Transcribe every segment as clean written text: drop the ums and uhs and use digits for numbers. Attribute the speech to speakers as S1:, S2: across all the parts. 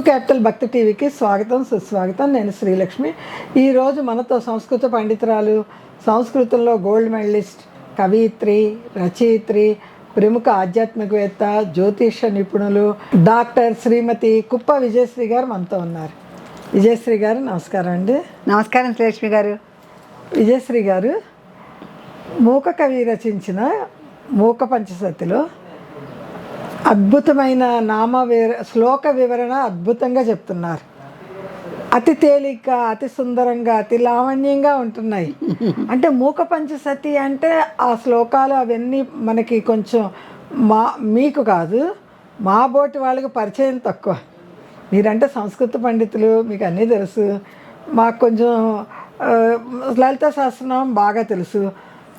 S1: Capital భక్తి టీవీకి స్వాగతం సుస్వాగతం. నేను శ్రీలక్ష్మి. ఈరోజు మనతో సంస్కృత పండితురాలు, సంస్కృతంలో గోల్డ్ మెడలిస్ట్, కవయిత్రి, రచయిత్రి, ప్రముఖ ఆధ్యాత్మికవేత్త, జ్యోతిష నిపుణులు డాక్టర్ శ్రీమతి కుప్ప విజయశ్రీ గారు మనతో ఉన్నారు. విజయశ్రీ గారు నమస్కారం అండి.
S2: నమస్కారం శ్రీలక్ష్మి గారు.
S1: విజయశ్రీ గారు మూక కవి రచించిన మూక పంచసతిలో అద్భుతమైన శ్లోక వివరణ అద్భుతంగా చెప్తున్నారు. అతి తేలిక, అతి సుందరంగా, అతి లావణ్యంగా ఉంటున్నాయి. అంటే మూక పంచసతి అంటే ఆ శ్లోకాలు అవన్నీ మనకి కొంచెం మీకు కాదు, మా బోటి వాళ్ళకి పరిచయం తక్కువ. మీరంటే సంస్కృత పండితులు, మీకు అన్నీ తెలుసు. మాకు కొంచెం లలిత సహస్రనామం బాగా తెలుసు.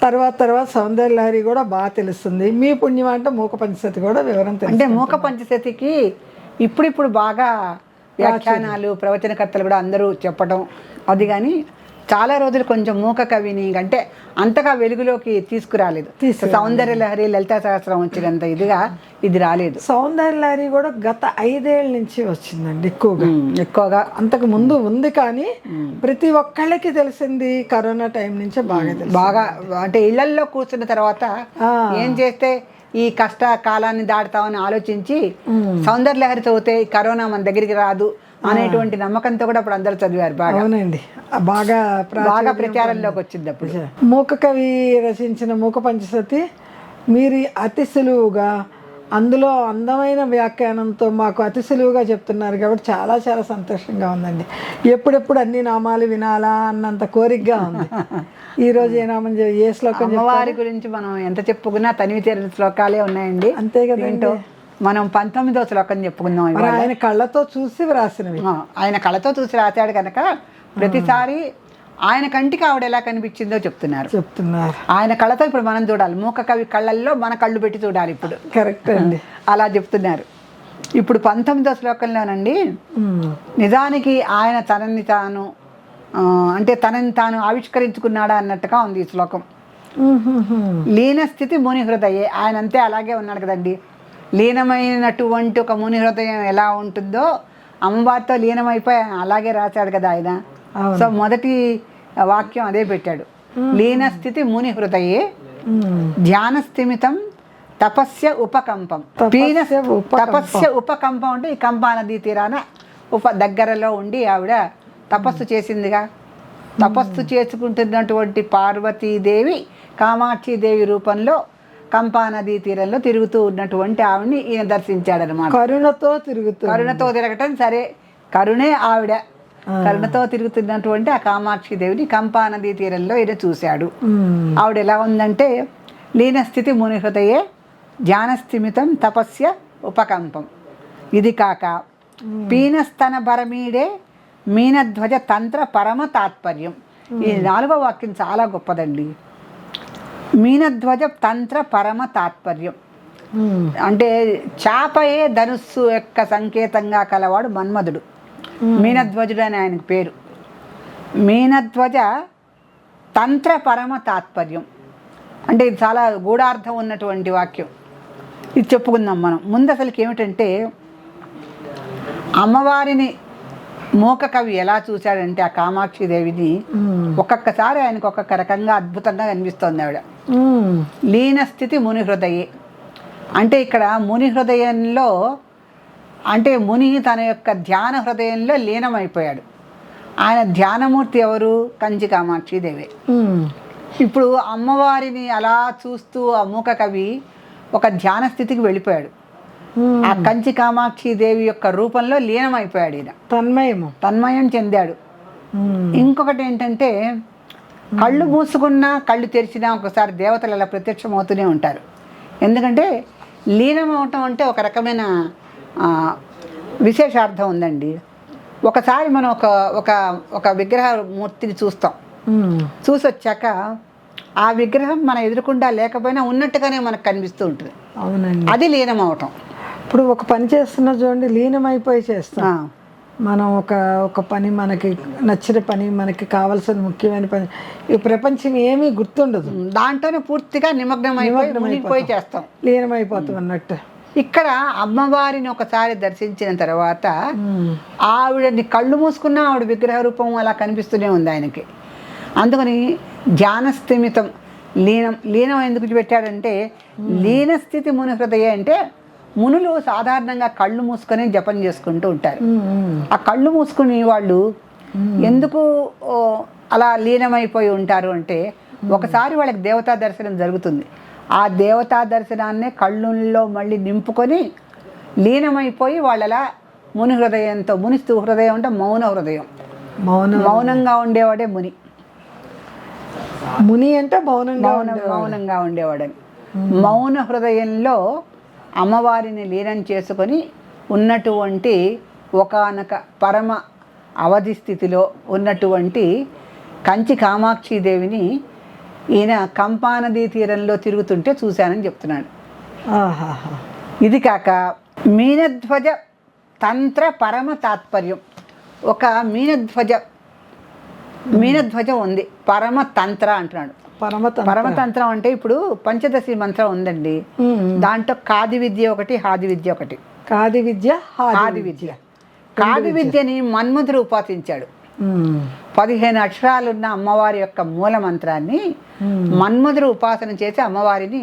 S1: తర్వాత సౌందర్య లహరి కూడా బాగా తెలుస్తుంది. మీ పుణ్యం అంటే మూక పంచసతి కూడా వివరం తెలుసు.
S2: అంటే మూక పంచసతికి ఇప్పుడు బాగా వ్యాఖ్యానాలు, ప్రవచనకర్తలు కూడా అందరూ చెప్పడం అది. కానీ చాలా రోజులు కొంచెం మూక కవిని అంటే అంతగా వెలుగులోకి తీసుకురాలేదు. సౌందర్య లహరి, లలితా సహస్రం వచ్చినంత ఇదిగా ఇది రాలేదు.
S1: సౌందర్య లహరి కూడా గత 5 ఏళ్ళ నుంచి వచ్చిందండి ఎక్కువగా. అంతకు ముందు ఉంది కానీ ప్రతి ఒక్కళ్ళకి తెలిసింది కరోనా టైం నుంచే
S2: బాగా అంటే ఇళ్లల్లో కూర్చున్న తర్వాత ఏం చేస్తే ఈ కష్ట కాలాన్ని దాటుతామని ఆలోచించి సౌందర్య లహరి చదివితే కరోనా మన దగ్గరికి రాదు అనేటువంటి నమ్మకంతో కూడా అప్పుడు అందరూ చదివారు.
S1: అవునండి, బాగా
S2: ప్రచారంలోకి వచ్చింది అప్పుడు.
S1: మూక కవి రచించిన మూక పంచసతి మీరు అతి సులువుగా, అందులో అందమైన వ్యాఖ్యానంతో మాకు అతి సులువుగా చెప్తున్నారు కాబట్టి చాలా చాలా సంతోషంగా ఉందండి. ఎప్పుడెప్పుడు అన్ని నామాలు వినాలా అన్నంత కోరికగా ఉంది. ఈరోజు ఏ నామం, ఏ శ్లోకం?
S2: అమ్మవారి గురించి మనం ఎంత చెప్పుకున్నా తనివి తీరిన శ్లోకాలే ఉన్నాయండి.
S1: అంతే కదా.
S2: ఏంటో మనం 19వ శ్లోకం చెప్పుకుందాం.
S1: ఆయన కళ్ళతో చూసి వ్రాసినవి.
S2: ఆయన కళ్ళతో చూసి రాశాడు కనుక ప్రతిసారి ఆయన కంటికి ఆవిడ ఎలా కనిపించిందో చెప్తున్నారు. ఆయన కళ్ళతో ఇప్పుడు మనం చూడాలి. మూక కవి కళ్ళల్లో మన కళ్ళు పెట్టి చూడాలి ఇప్పుడు.
S1: కరెక్ట్ అండి.
S2: అలా చెప్తున్నారు. ఇప్పుడు 19వ శ్లోకంలోనండి, నిజానికి ఆయన తనని తాను ఆవిష్కరించుకున్నాడా అన్నట్టుగా ఉంది ఈ శ్లోకం. లీనస్థితి ముని హృదయే. ఆయన అంతే అలాగే ఉన్నాడు కదండి. లీనమైనటువంటి ఒక ముని హృదయం ఎలా ఉంటుందో అమ్మవారితో లీనమైపోయి అలాగే రాశాడు కదా ఆయన. సో మొదటి వాక్యం అదే పెట్టాడు. లీనస్థితి ముని హృదయే ధ్యానస్థిమితం తపస్య ఉపకంపం. తపస్య ఉపకంపం అంటే ఈ కంపా నదీ తీరాన దగ్గరలో ఉండి ఆవిడ తపస్సు చేసిందిగా. తపస్సు చేసుకుంటున్నటువంటి పార్వతీదేవి కామాక్షిదేవి రూపంలో కంపా నదీ తీరంలో తిరుగుతూ ఉన్నటువంటి ఆవిడని ఈయన దర్శించాడనమాట. కరుణతో తిరగటం సరే, కరుణే ఆవిడ. కరుణతో తిరుగుతున్నటువంటి ఆ కామాక్షి దేవిని కంపా నదీ తీరంలో ఈయన చూశాడు. ఆవిడ ఎలా ఉందంటే లీనస్థితి ముని హృదయే ధ్యానస్థిమితం తపస్య ఉపకంపం. ఇది కాక పీనస్తన భరమీడే మీనధ్వజ తంత్ర పరమ తాత్పర్యం. ఈ 4వ వాక్యం చాలా గొప్పదండి. మీనధ్వజ తంత్ర పరమ తాత్పర్యం అంటే చాపయే ధనుస్సు యొక్క సంకేతంగా కలవాడు మన్మధుడు. మీనధ్వజుడు అని ఆయనకు పేరు. మీనధ్వజ తంత్ర పరమ తాత్పర్యం అంటే ఇది చాలా గూఢార్థం ఉన్నటువంటి వాక్యం. ఇది చెప్పుకుందాం మనం. ముందు అసలుకి ఏమిటంటే అమ్మవారిని మూక కవి ఎలా చూశాడంటే ఆ కామాక్షి దేవిని ఒక్కొక్కసారి ఆయనకు ఒక్కొక్క రకంగా అద్భుతంగా కనిపిస్తోంది ఆవిడ. లీనస్థితి ముని హృదయే అంటే ఇక్కడ ముని హృదయంలో అంటే ముని తన యొక్క ధ్యాన హృదయంలో లీనమైపోయాడు. ఆయన ధ్యానమూర్తి ఎవరు? కంచి కామాక్షి దేవి. ఇప్పుడు అమ్మవారిని అలా చూస్తూ ఆ మూక కవి ఒక ధ్యాన స్థితికి వెళ్ళిపోయాడు. ఆ కంచి కామాక్షి దేవి యొక్క రూపంలో లీనమైపోయాడు. ఈయన తన్మయం చెందాడు. ఇంకొకటి ఏంటంటే కళ్ళు మూసుకున్నా కళ్ళు తెరిచినా ఒకసారి దేవతలు అలా ప్రత్యక్షమవుతూనే ఉంటారు. ఎందుకంటే లీనమవటం అంటే ఒక రకమైన విశేషార్థం ఉందండి. ఒకసారి మనం ఒక విగ్రహ మూర్తిని చూస్తాం. చూసి వచ్చాక ఆ విగ్రహం మన ఎదురుకుండా లేకపోయినా ఉన్నట్టుగానే మనకు కనిపిస్తూ ఉంటుంది.
S1: అవునండి,
S2: అది లీనమవటం.
S1: ఇప్పుడు ఒక పని చేస్తున్నా చూడండి, లీనమైపోయి చేస్తాం మనం. ఒక పని మనకి నచ్చిన పని, మనకి కావాల్సిన ముఖ్యమైన పని, ఈ ప్రపంచం ఏమీ గుర్తుండదు,
S2: దాంట్లోనే పూర్తిగా నిమగ్నమైపోయి చేస్తాం,
S1: లీనమైపోతాం అన్నట్టు.
S2: ఇక్కడ అమ్మవారిని ఒకసారి దర్శించిన తర్వాత ఆవిడని కళ్ళు మూసుకున్న ఆవిడ విగ్రహ రూపం అలా కనిపిస్తూనే ఉంది ఆయనకి. అందుకని ధ్యానస్థిమితం లీనం ఎందుకు పెట్టాడంటే లీనస్థితి ముని హృదయ అంటే మునులు సాధారణంగా కళ్ళు మూసుకొని జపం చేసుకుంటూ ఉంటారు. ఆ కళ్ళు మూసుకుని వాళ్ళు ఎందుకు అలా లీనమైపోయి ఉంటారు అంటే ఒకసారి వాళ్ళకి దేవతా దర్శనం జరుగుతుంది. ఆ దేవతా దర్శనాన్నే కళ్ళుల్లో మళ్ళీ నింపుకొని లీనమైపోయి వాళ్ళలా ముని హృదయంతో, మునిస్తూ హృదయం అంటే మౌన హృదయం, మౌనంగా ఉండేవాడే ముని.
S1: ముని అంటే
S2: మౌనంగా ఉండేవాడని. మౌన హృదయంలో అమ్మవారిని లీనం చేసుకొని ఉన్నటువంటి ఒకానొక పరమ అవధి స్థితిలో ఉన్నటువంటి కంచి కామాక్షిదేవిని ఈయన కంపానదీ తీరంలో తిరుగుతుంటే చూశానని చెప్తున్నాడు. ఇది కాక మీనధ్వజ తంత్ర పరమ తాత్పర్యం. ఒక మీనధ్వజం ఉంది, పరమ తంత్ర అంటున్నాడు. పరమతంత్రం అంటే ఇప్పుడు పంచదశి మంత్రం ఉందండి, దాంట్లో కాది విద్య ఒకటి, హాది విద్య ఒకటి.
S1: కాది
S2: విద్యని మన్మధుడు ఉపాసించాడు. 15 అక్షరాలున్న అమ్మవారి యొక్క మూల మంత్రాన్ని మన్మధుడు ఉపాసన చేసి అమ్మవారిని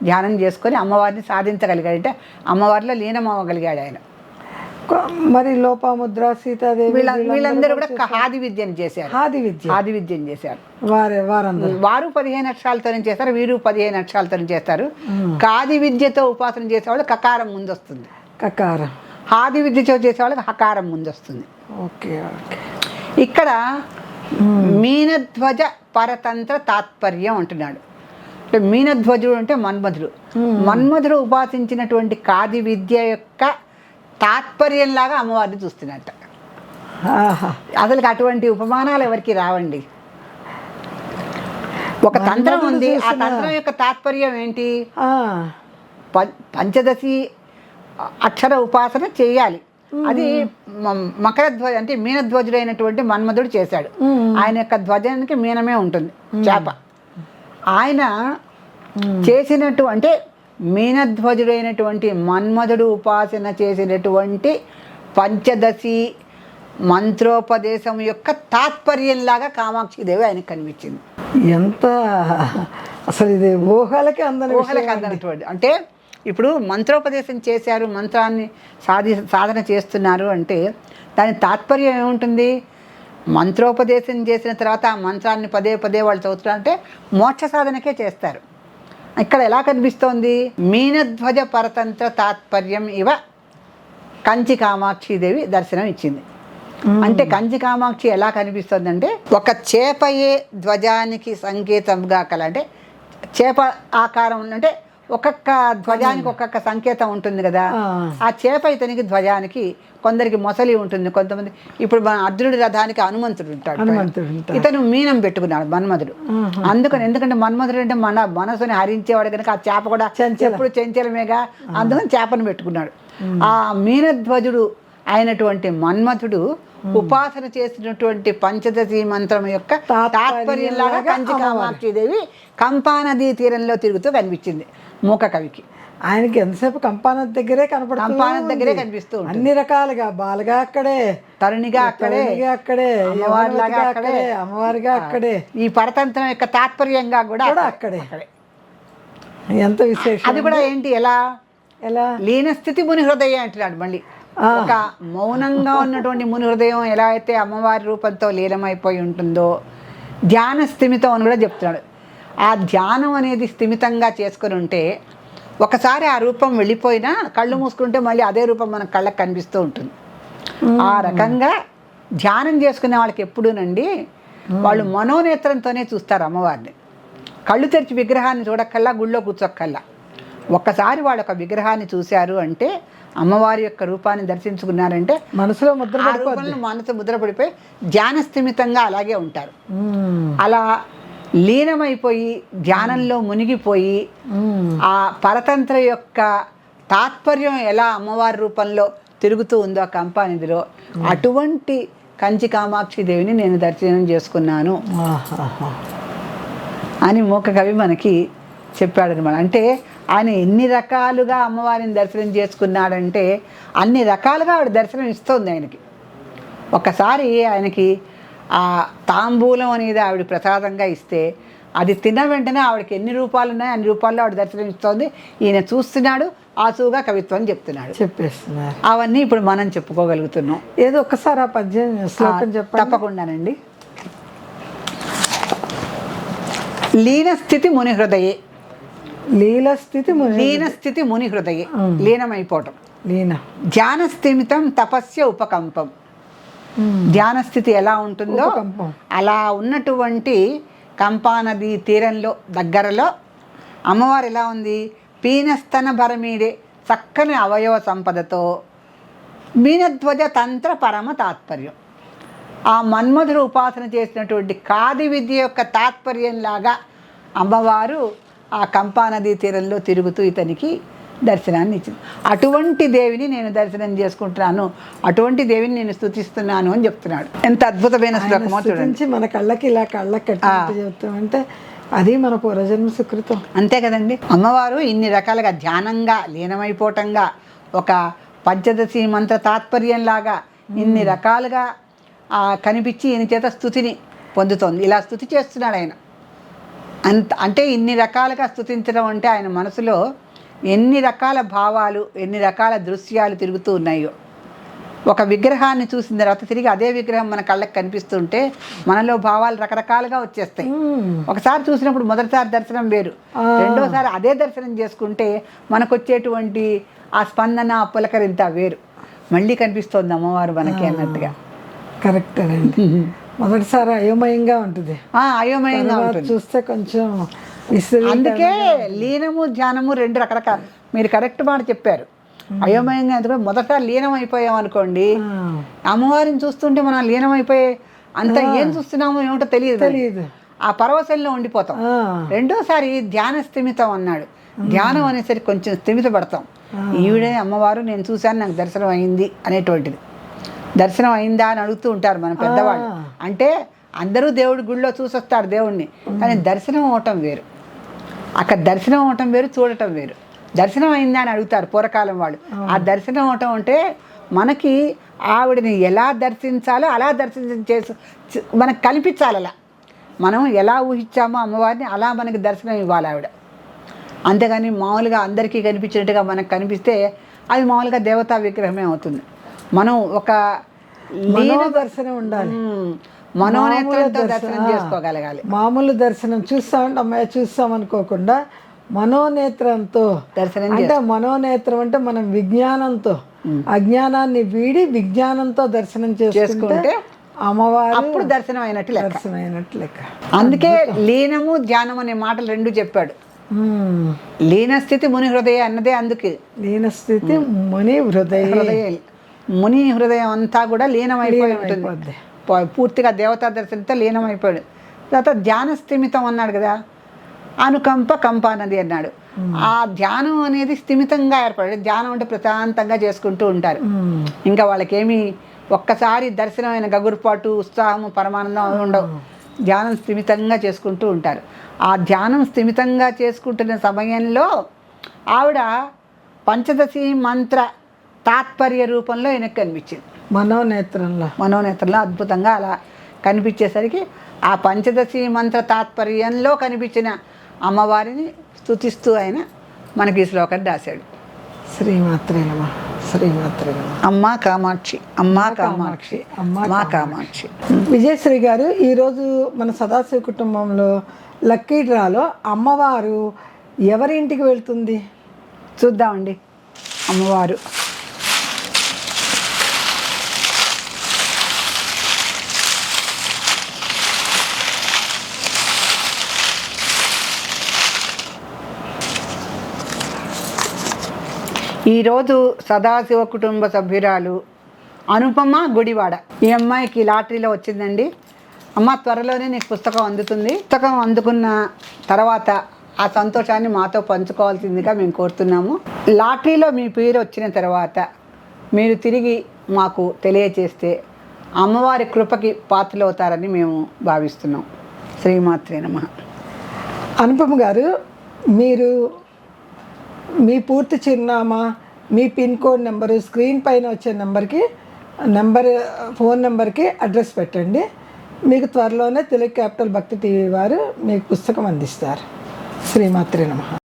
S2: ధ్యానం చేసుకొని అమ్మవారిని సాధించగలిగాడు. అంటే అమ్మవారిలో లీనం అవ్వగలిగాడు ఆయన.
S1: మరి లోపాముద్ర, సీతాదేవి
S2: వీళ్ళందరూ కూడా హాది విద్యను చేశారు. హాది విద్యను చేశారు. వారు 15 అక్షరాలతో చేస్తారు, వీరు 15 అక్షరాలతో చేస్తారు. కాది విద్యతో ఉపాసన చేసేవాళ్ళు కకారం ముందు వస్తుంది,
S1: కకారం.
S2: హాది విద్యతో చేసేవాళ్ళకి హకారం ముందు వస్తుంది.
S1: ఓకే.
S2: ఇక్కడ మీనధ్వజ పరతంత్ర తాత్పర్యం అంటున్నాడు. అంటే మీనధ్వజుడు అంటే మన్మధుడు ఉపాసించినటువంటి కాది విద్య యొక్క తాత్పర్యంలాగా అమ్మవారిని చూస్తున్నట్ట. అసలు అటువంటి ఉపమానాలు ఎవరికి రావండి. ఒక తంత్రం ఉంది, ఆ తంత్రం యొక్క తాత్పర్యం ఏంటి? పంచదశి అక్షర ఉపాసన చేయాలి. అది మకర ధ్వజ అంటే మీనధ్వజుడైనటువంటి మన్మధుడు చేశాడు. ఆయన యొక్క ధ్వజానికి మీనమే ఉంటుంది, చేప. ఆయన చేసినట్టు అంటే మీనధ్వజుడైనటువంటి మన్మధుడు ఉపాసన చేసినటువంటి పంచదశి మంత్రోపదేశం యొక్క తాత్పర్యంలాగా కామాక్షిదేవి ఆయనకు కనిపించింది.
S1: ఎంత అసలు ఇది ఊహలకి
S2: అందనటువంటి. అంటే ఇప్పుడు మంత్రోపదేశం చేశారు, మంత్రాన్ని సాధన చేస్తున్నారు అంటే దాని తాత్పర్యం ఏముంటుంది? మంత్రోపదేశం చేసిన తర్వాత ఆ మంత్రాన్ని పదే పదే వాళ్ళు చదువుతారు అంటే మోక్ష సాధనకే చేస్తారు. ఇక్కడ ఎలా కనిపిస్తోంది? మీనధ్వజ పరతంత్ర తాత్పర్యం ఇవ కంచి కామాక్షిదేవి దర్శనం ఇచ్చింది. అంటే కంచి కామాక్షి ఎలా కనిపిస్తుంది అంటే ఒక చేపయే ధ్వజానికి సంకేతంగా కల, అంటే చేప ఆకారం అంటే ఒక్కొక్క ధ్వజానికి ఒక్కొక్క సంకేతం ఉంటుంది కదా. ఆ చేప ఇతనికి ధ్వజానికి, కొందరికి మొసలి ఉంటుంది, కొంతమంది ఇప్పుడు మన అర్జునుడి రథానికి హనుమంతుడు ఉంటాడు. ఇతను మీనం పెట్టుకున్నాడు మన్మధుడు. ఎందుకంటే మన్మధుడు అంటే మన మనసుని హరించేవాడు కనుక ఆ చేప కూడా ఎప్పుడు చంచలమేగా, అందుకని చేపను పెట్టుకున్నాడు. ఆ మీనధ్వజుడు అయినటువంటి మన్మధుడు ఉపాసన చేసినటువంటి పంచదశి మంత్రం యొక్క తాత్పర్యంలాగా కంచి కామాక్షిదేవి కంపానదీ తీరంలో తిరుగుతూ కనిపించింది మూక కవికి.
S1: ఆయనకి ఎంతసేపు కంపానది దగ్గరే
S2: కనిపిస్తూ
S1: అన్ని రకాలుగా బాలుగా అక్కడే,
S2: తరుణిగా అక్కడే,
S1: అమ్మవారిగా అక్కడే,
S2: ఈ పరతంత్రం యొక్క తాత్పర్యంగా కూడా
S1: అక్కడే. ఎంత విశేషం!
S2: అది కూడా ఏంటి, ఎలా లీనస్థితి ముని హృదయం అంటున్నాడు. మళ్ళీ ఒక మౌనంగా ఉన్నటువంటి ముని హృదయం ఎలా అయితే అమ్మవారి రూపంతో లీనమైపోయి ఉంటుందో ధ్యాన స్థిమితం అని కూడా చెప్తున్నాడు. ఆ ధ్యానం అనేది స్థిమితంగా చేసుకొని ఉంటే ఒకసారి ఆ రూపం వెళ్ళిపోయినా కళ్ళు మూసుకుంటే మళ్ళీ అదే రూపం మన కళ్ళకు కనిపిస్తూ ఉంటుంది. ఆ రకంగా ధ్యానం చేసుకునే వాళ్ళకి ఎప్పుడూనండి వాళ్ళు మనోనేత్రంతోనే చూస్తారు అమ్మవారిని. కళ్ళు తెరిచి విగ్రహాన్ని చూడక్కల్లా, గుళ్ళో కూర్చోక్కల్లా. ఒక్కసారి వాళ్ళు ఒక విగ్రహాన్ని చూశారు అంటే, అమ్మవారి యొక్క రూపాన్ని దర్శించుకున్నారంటే మనసు ముద్రపడిపోయి ధ్యాన స్థిమితంగా అలాగే ఉంటారు. అలా లీనమైపోయి ధ్యానంలో మునిగిపోయి ఆ పరతంత్ర యొక్క తాత్పర్యం ఎలా అమ్మవారి రూపంలో తిరుగుతూ ఉందో ఆ కంపానిధిలో, అటువంటి కంచి కామాక్షి దేవిని నేను దర్శనం చేసుకున్నాను అని మూక కవి మనకి చెప్పాడనమాట. అంటే ఆయన ఎన్ని రకాలుగా అమ్మవారిని దర్శనం చేసుకున్నాడంటే అన్ని రకాలుగా ఆవిడ దర్శనం ఇస్తుంది ఆయనకి. ఒకసారి ఆయనకి ఆ తాంబూలం అనేది ఆవిడ ప్రసాదంగా ఇస్తే అది తిన్న వెంటనే ఆవిడకి ఎన్ని రూపాయలు ఉన్నాయో అన్ని రూపాయల్లో ఆవిడ దర్శనం ఇస్తుంది. ఈయన చూస్తున్నాడు, ఆసుగా కవిత్వం చెప్తున్నాడు,
S1: చెప్పేస్తున్నారు.
S2: అవన్నీ ఇప్పుడు మనం చెప్పుకోగలుగుతున్నాం.
S1: ఏదో ఒక్కసారి ఆ పద్యం శ్లోకం చెప్పండి.
S2: తప్పకుండానండి. లీనస్థితి ముని హృదయే, లీనస్థితి ముని హృదయే, లీనమైపోవటం. ధ్యానస్థిమితం తపస్య ఉపకంపం. ధ్యానస్థితి ఎలా ఉంటుందో అలా ఉన్నటువంటి కంపానది తీరంలో దగ్గరలో అమ్మవారు ఎలా ఉంది? పీనస్తన భరమీడే చక్కని అవయవ సంపదతో మీనధ్వజ తంత్ర పరమ తాత్పర్యం. ఆ మన్మధుడు ఉపాసన చేసినటువంటి కాది విద్య యొక్క తాత్పర్యంలాగా అమ్మవారు ఆ కంపానదీ తీరంలో తిరుగుతూ ఇతనికి దర్శనాన్ని ఇచ్చింది. అటువంటి దేవిని నేను దర్శనం చేసుకుంటున్నాను, అటువంటి దేవిని నేను స్తుతిస్తున్నాను అని చెప్తున్నాడు. ఎంత అద్భుతమైన శ్లోకమో చూడండి.
S1: మన కళ్ళకి ఇలా కళ్ళకి కట్టి చెప్తామంటే అది మన పూర్వజన్మ సుకృతం.
S2: అంతే కదండి. అమ్మవారు ఇన్ని రకాలుగా ధ్యానంగా, లీనమైపోవటంగా, ఒక పంచదశి మంత్ర తాత్పర్యంలాగా ఇన్ని రకాలుగా కనిపించి ఈయన చేత స్తుతిని పొందుతోంది. ఇలా స్తుతి చేస్తున్నాడు ఆయన. అంటే ఇన్ని రకాలుగా స్తుతించడం అంటే ఆయన మనసులో ఎన్ని రకాల భావాలు, ఎన్ని రకాల దృశ్యాలు తిరుగుతూ ఉన్నాయో. ఒక విగ్రహాన్ని చూసిన తర్వాత తిరిగి అదే విగ్రహం మన కళ్ళకి కనిపిస్తుంటే మనలో భావాలు రకరకాలుగా వచ్చేస్తాయి. ఒకసారి చూసినప్పుడు మొదటిసారి దర్శనం వేరు, రెండోసారి అదే దర్శనం చేసుకుంటే మనకు వచ్చేటువంటి ఆ స్పందన, ఆ పులకరింత వేరు. మళ్ళీ కనిపిస్తోంది అమ్మవారు మనకి అన్నట్టుగా.
S1: కరెక్ట్ అండి. మొదటిసారి అయోమయంగా ఉంటుంది,
S2: అయోమయంగా ఉంటుంది,
S1: చూస్తే కొంచెం.
S2: అందుకే లీనము ధ్యానము రెండు రకరకాల. మీరు కరెక్ట్ మాట చెప్పారు. అయోమయంగా ఎందుకంటే మొదట లీనం అయిపోయాం అనుకోండి, అమ్మవారిని చూస్తుంటే మనం లీనం అయిపోయే అంత ఏం చూస్తున్నామో ఏమిటో తెలియదు, ఆ పరవశంలో ఉండిపోతాం. రెండోసారి ధ్యాన స్థిమితం అన్నాడు. ధ్యానం అనేసరికి కొంచెం స్థిమిత పడతాం. ఈవిడే అమ్మవారు, నేను చూశాను, నాకు దర్శనం అయింది అనేటువంటిది. దర్శనం అయిందా అని అడుగుతూ ఉంటారు మన పెద్దవాళ్ళు. అంటే అందరూ దేవుడి గుళ్ళో చూసొస్తారు దేవుణ్ణి, కానీ దర్శనం అవటం వేరు. అక్కడ దర్శనం అవటం వేరు, చూడటం వేరు. దర్శనం అయిందా అని అడుగుతారు పూర్వకాలం వాళ్ళు. ఆ దర్శనం అవటం అంటే మనకి ఆవిడని ఎలా దర్శించాలో అలా చేసి మనకు కనిపించాలి. అలా మనం ఎలా ఊహించామో అమ్మవారిని అలా మనకి దర్శనం ఇవ్వాలి ఆవిడ. అంతేగాని మామూలుగా అందరికీ కనిపించినట్టుగా మనకు కనిపిస్తే అది మామూలుగా దేవతా విగ్రహమే అవుతుంది. మనం ఒక
S1: దర్శనం ఉండాలి,
S2: మనోనేత్రంతో దర్శనం చేసుకోగలగాలి.
S1: మామూలు దర్శనం చూస్తామంటే అమ్మాయి చూస్తాం అనుకోకుండా మనోనేత్రంతో దర్శనం. అంటే మనోనేత్రం అంటే మనం విజ్ఞానంతో అజ్ఞానాన్ని వీడి విజ్ఞానంతో దర్శనం చేసుకుంటే అమ్మవారు
S2: అప్పుడు దర్శనం అయినట్టు
S1: లెక్క.
S2: అందుకే లీనము ధ్యానం అనే మాటలు రెండు చెప్పాడు. లీనస్థితి ముని హృదయ అన్నదే అందుకే.
S1: లీనస్థితి ముని హృదయ,
S2: ముని హృదయం అంతా కూడా లీనమైపోయి ఉంటుంది, పూర్తిగా దేవతా దర్శనంతో లీనమైపోయాడు. తర్వాత ధ్యాన స్థిమితం అన్నాడు కదా, అనుకంప కంపానది అన్నాడు. ఆ ధ్యానం అనేది స్థిమితంగా ఏర్పడి, ధ్యానం అంటే ప్రశాంతంగా చేసుకుంటూ ఉంటారు. ఇంకా వాళ్ళకేమి ఒక్కసారి దర్శనమైన గగురుపాటు, ఉత్సాహము, పరమానందం ఉండవు. ధ్యానం స్థిమితంగా చేసుకుంటూ ఉంటారు. ఆ ధ్యానం స్థిమితంగా చేసుకుంటున్న సమయంలో ఆవిడ పంచదశి మంత్ర తాత్పర్య రూపంలో ఆయనకు కనిపించింది. మనోనేత్రంలో అద్భుతంగా అలా కనిపించేసరికి ఆ పంచదశి మంత్ర తాత్పర్యంలో కనిపించిన అమ్మవారిని స్తుతిస్తూ ఆయన మనకి ఈ శ్లోకాన్ని రాశాడు.
S1: శ్రీమాత్రే నమః, శ్రీమాత్రే నమః.
S2: అమ్మా కామాక్షి, అమ్మా కామాక్షి, అమ్మా కామాక్షి.
S1: విజయశ్రీ గారు, ఈరోజు మన సదాశివ కుటుంబంలో లక్కీ డ్రాలో అమ్మవారు ఎవరి ఇంటికి వెళ్తుంది
S2: చూద్దామండి. అమ్మవారు ఈరోజు సదాశివ కుటుంబ సభ్యురాలు అనుపమ గుడివాడ. ఈ అమ్మాయికి లాటరీలో వచ్చిందండి. అమ్మ, త్వరలోనే నీకు పుస్తకం అందుతుంది. పుస్తకం అందుకున్న తర్వాత ఆ సంతోషాన్ని మాతో పంచుకోవాల్సిందిగా మేము కోరుతున్నాము. లాటరీలో మీ పేరు వచ్చిన తర్వాత మీరు తిరిగి మాకు తెలియచేస్తే అమ్మవారి కృపకి పాత్రలు అవుతారని మేము భావిస్తున్నాం. శ్రీమాత్రే నమః.
S1: అనుపమ గారు, మీరు మీ పూర్తి చిరునామా, మీ పిన్ కోడ్ నెంబరు స్క్రీన్ పైన వచ్చే ఫోన్ నెంబర్కి అడ్రస్ పెట్టండి. మీకు త్వరలోనే తెలుగు క్యాపిటల్ భక్తి టీవీ వారు మీకు పుస్తకం అందిస్తారు. శ్రీమాత్రే నమః.